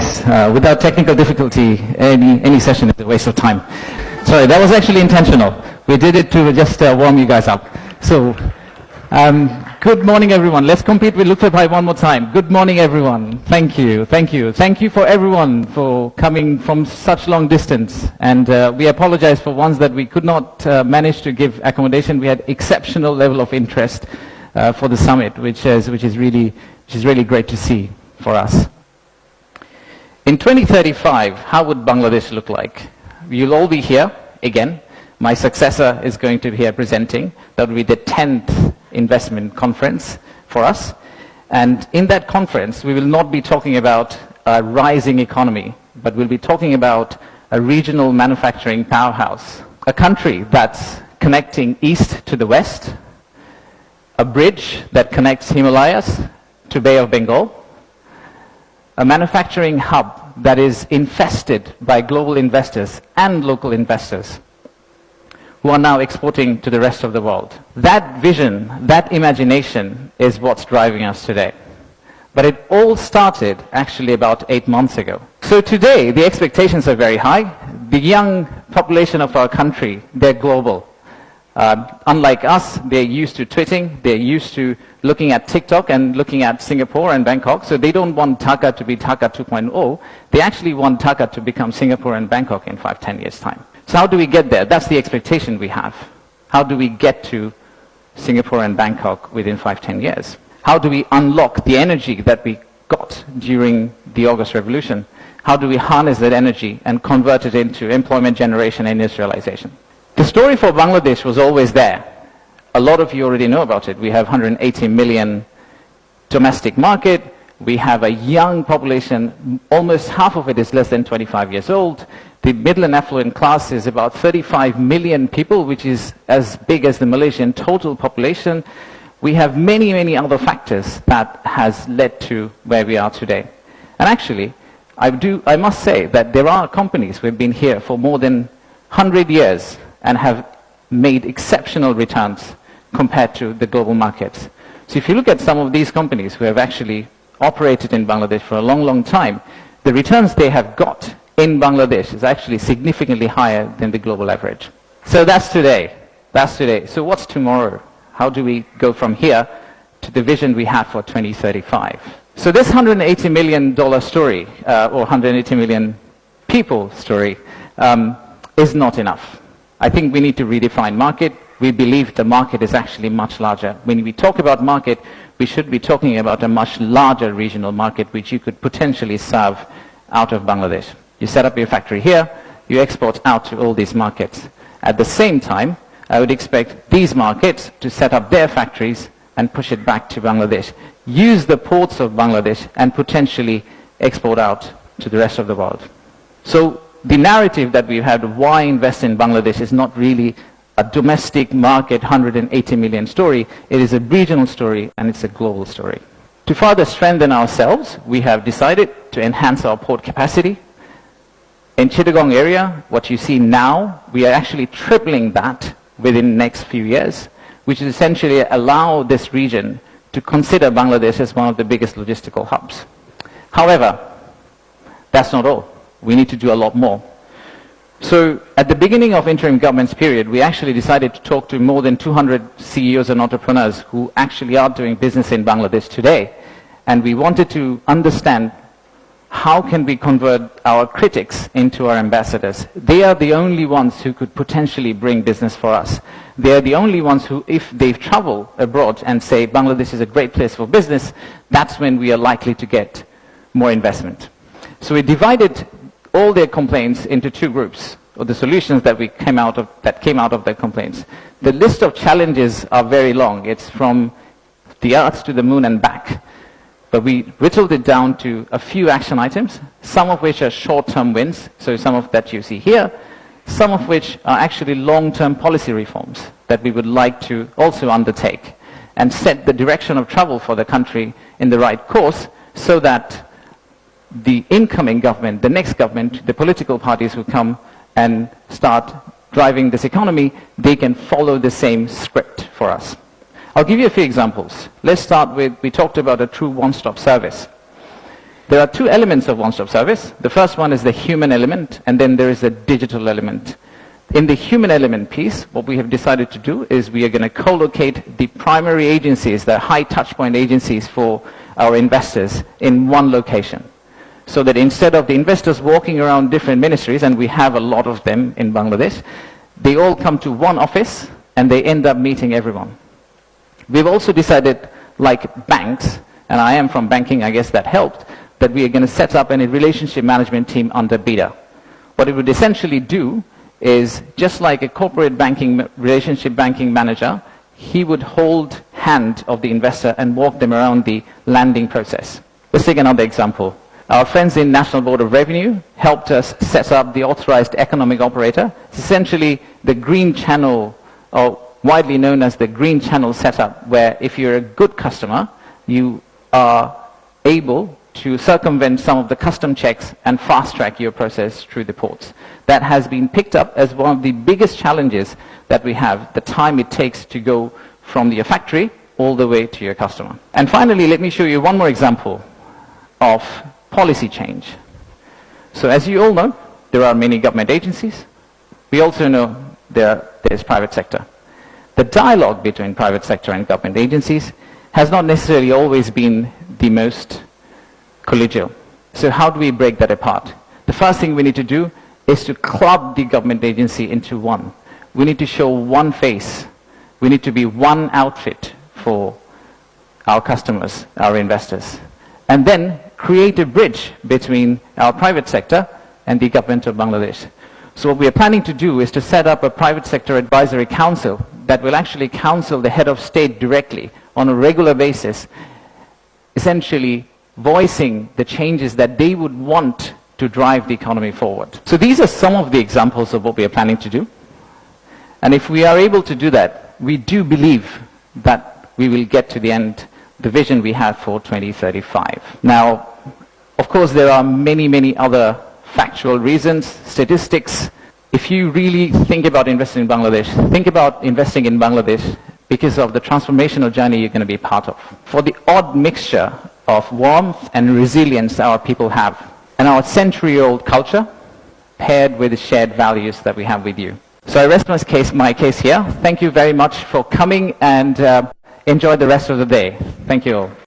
Yes, without technical difficulty, any session is a waste of time. Sorry, that was actually intentional. We did it to just warm you guys up. So, good morning, everyone. Let's compete with Lukthai one more time. Good morning, everyone. Thank you, thank you. Thank you for everyone for coming from such long distance. And we apologize for ones that we could not manage to give accommodation. We had exceptional level of interest for the summit, which is really great to see for us. In 2035, how would Bangladesh look like? You'll all be here again. My successor is going to be here presenting. That will be the 10th investment conference for us. And in that conference, we will not be talking about a rising economy, but we'll be talking about a regional manufacturing powerhouse, a country that's connecting east to the west, a bridge that connects Himalayas to Bay of Bengal, a manufacturing hub that is infested by global investors and local investors who are now exporting to the rest of the world. That vision, that imagination is what's driving us today. But it all started actually about 8 months ago. So today, the expectations are very high. The young population of our country, they're global. Unlike us, they're used to tweeting, they're used to looking at TikTok and looking at Singapore and Bangkok, so they don't want Dhaka to be Dhaka 2.0, they actually want Dhaka to become Singapore and Bangkok in 5-10 years' time. So how do we get there? That's the expectation we have. How do we get to Singapore and Bangkok within 5-10 years? How do we unlock the energy that we got during the August Revolution? How do we harness that energy and convert it into employment generation and industrialization? The story for Bangladesh was always there. A lot of you already know about it. We have 180 million domestic market. We have a young population. Almost half of it is less than 25 years old. The middle and affluent class is about 35 million people, which is as big as the Malaysian total population. We have many, many other factors that has led to where we are today. And actually, I must say that there are companies who have been here for more than 100 years and have made exceptional returns compared to the global markets. So if you look at some of these companies who have actually operated in Bangladesh for a long, long time, the returns they have got in Bangladesh is actually significantly higher than the global average. So that's today. That's today. So what's tomorrow? How do we go from here to the vision we have for 2035? So this $180 million story, or 180 million people story, is not enough. I think we need to redefine market. We believe the market is actually much larger. When we talk about market, we should be talking about a much larger regional market which you could potentially serve out of Bangladesh. You set up your factory here, you export out to all these markets. At the same time, I would expect these markets to set up their factories and push it back to Bangladesh. Use the ports of Bangladesh and potentially export out to the rest of the world. So the narrative that we've had of why invest in Bangladesh is not really a domestic market 180 million story. It is a regional story and it's a global story. To further strengthen ourselves, we have decided to enhance our port capacity. In Chittagong area, what you see now, we are actually tripling that within the next few years, which is essentially allow this region to consider Bangladesh as one of the biggest logistical hubs. However, that's not all. We need to do a lot more. So at the beginning of interim government's period, we actually decided to talk to more than 200 CEOs and entrepreneurs who actually are doing business in Bangladesh today. And we wanted to understand how can we convert our critics into our ambassadors. They are the only ones who could potentially bring business for us. They are the only ones who, if they travel abroad and say Bangladesh is a great place for business, that's when we are likely to get more investment. So we divided all their complaints into two groups, or the solutions that came out of their complaints. The list of challenges are very long. It's from the earth to the moon and back. But we whittled it down to a few action items, some of which are short-term wins, so some of that you see here, some of which are actually long-term policy reforms that we would like to also undertake and set the direction of travel for the country in the right course so that the incoming government, the next government, the political parties who come and start driving this economy, they can follow the same script for us. I'll give you a few examples. Let's start with, we talked about a true one-stop service. There are two elements of one-stop service. The first one is the human element, and then there is a digital element. In the human element piece, what we have decided to do is we are going to co-locate the primary agencies, the high touchpoint agencies for our investors in one location. So that instead of the investors walking around different ministries, and we have a lot of them in Bangladesh, they all come to one office and they end up meeting everyone. We've also decided, like banks, and I am from banking, I guess that helped, that we are going to set up a relationship management team under BIDA. What it would essentially do is, just like a corporate banking, relationship banking manager, he would hold hand of the investor and walk them around the landing process. Let's take another example. Our friends in National Board of Revenue helped us set up the authorized economic operator. It's essentially the green channel, or widely known as the green channel setup, where if you're a good customer, you are able to circumvent some of the custom checks and fast-track your process through the ports. That has been picked up as one of the biggest challenges that we have, the time it takes to go from your factory all the way to your customer. And finally, let me show you one more example of policy change. So as you all know, there are many government agencies. We also know there's private sector. The dialogue between private sector and government agencies has not necessarily always been the most collegial. So how do we break that apart? The first thing we need to do is to club the government agency into one. We need to show one face. We need to be one outfit for our customers, our investors. And then create a bridge between our private sector and the government of Bangladesh. So what we are planning to do is to set up a private sector advisory council that will actually counsel the head of state directly on a regular basis, essentially voicing the changes that they would want to drive the economy forward. So these are some of the examples of what we are planning to do. And if we are able to do that, we do believe that we will get to the end, the vision we have for 2035. Now, of course, there are many, many other factual reasons, statistics. If you really think about investing in Bangladesh, think about investing in Bangladesh because of the transformational journey you're going to be part of. For the odd mixture of warmth and resilience our people have, and our century-old culture paired with the shared values that we have with you. So I rest my case here. Thank you very much for coming, and enjoy the rest of the day. Thank you all.